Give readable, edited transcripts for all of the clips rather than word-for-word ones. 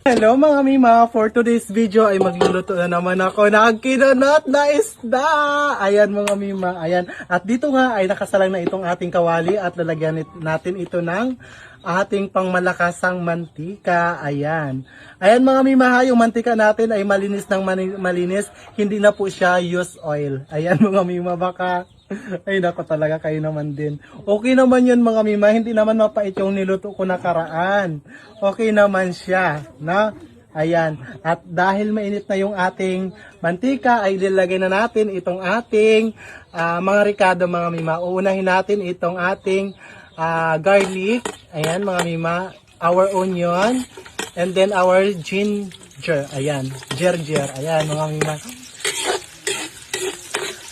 Hello mga mima, for today's video ay magluluto na naman ako ng kinanat na isda. Ayan mga mima, ayan. At dito nga ay nakasalang na itong ating kawali at lalagyan natin ito ng ating pangmalakasang mantika. Ayan. Ayan mga mima, yung mantika natin ay malinis ng malinis. Hindi na po siya used oil. Ayan mga mima, baka ay nako talaga kayo naman din. Okay naman yun mga mima, hindi naman mapait yung niluto ko nakaraan. Okay naman siya, no? Ayan, at dahil mainit na yung ating mantika, ay lilagay na natin itong ating mga ricado mga mima. Uunahin natin itong ating garlic, ayan mga mima, our onion, and then our ginger, ayan, ginger, ayan mga mima.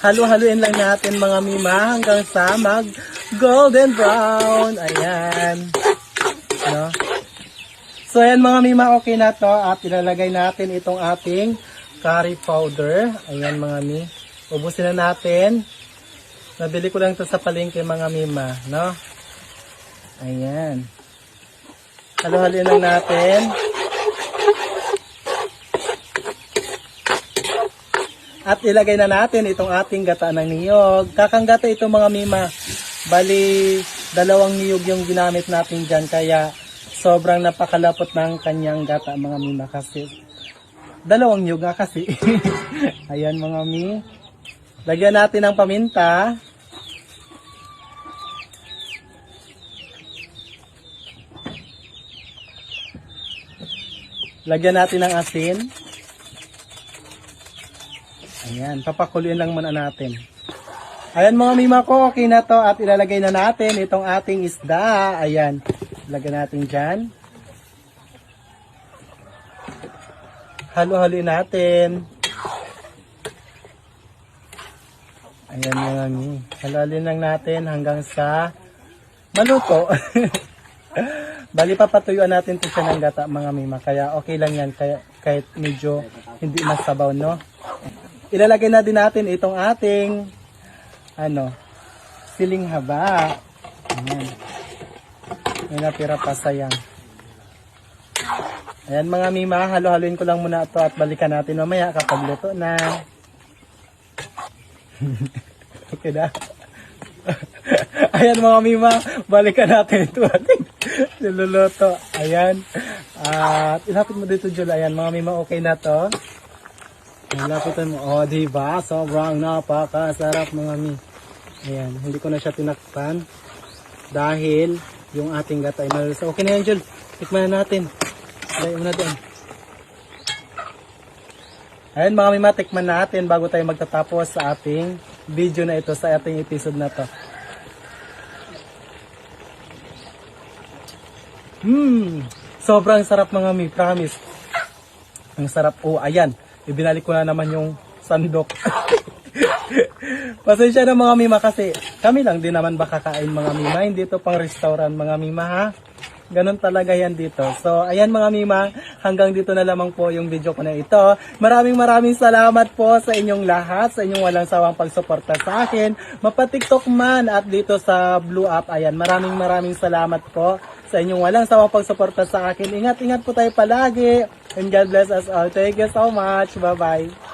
Halu-haluin lang natin mga mima hanggang sa mag golden brown. Ayan. No? So ayan mga mima, okay na to. At ilalagay natin itong ating curry powder. Ayan mga mi. Ubusin na natin. Nabili ko lang to sa palengke mga mima. No? Ayan. Halu-haluin lang natin. At ilagay na natin itong ating gata ng niyog. Kakanggata ito mga mima. Bali, 2 niyog yung ginamit natin dyan. Kaya sobrang napakalapot ng kanyang gata mga mima. Kasi 2 niyog nga kasi. Ayan mga mi. Lagyan natin ng paminta. Lagyan natin ng asin. Ayan, papakuluin lang muna natin. Ayan mga mima ko, okay na to. At ilalagay na natin itong ating isda. Ayan, ilagay natin dyan. Halo-haloin natin. Ayan mga mimi. Halo-haloin lang natin hanggang sa maluto. Bali papatuyuan natin ito siya ng gata mga mima. Kaya okay lang yan. Kaya, kahit medyo hindi masabaw, no? Ilalagay na din natin itong ating siling haba. Ayan. May natira pa sayang. Ayan mga mima, halo-haloin ko lang muna ito at balikan natin mamaya kapag luto na. Okay na. Ayan mga mima, balikan natin ito ating niluluto. Ayan. At ilapit mo dito Jul. Ayan mga mima, okay na to. Lapitan mo. Oh, diba? Sobrang napakasarap mga mi. Ayan, hindi ko na siya tinakpan dahil yung ating gata ay malulis. Okay na yan, Jul. Tikman na natin. Lagay mo na doon. Ayan mga mima, tikman natin bago tayo magtatapos sa ating video na ito, sa ating episode na to. Sobrang sarap mga mi, promise. Ang sarap. Oh, ayan. Ibinalik ko na naman yung sandok. Pasensya na mga mima kasi kami lang din naman baka kain mga mima. Hindi to pang restaurant mga mima ha. Ganon talaga yan dito. So ayan mga mima, hanggang dito na lamang po yung video ko na ito. Maraming salamat po sa inyong lahat, sa inyong walang sawang pagsuporta sa akin. Mapa-TikTok man at dito sa Blue App. Ayan, maraming salamat po sa inyong walang sawang pagsuporta sa akin. Ingat po tayo palagi. And God bless us all. Thank you so much. Bye-bye.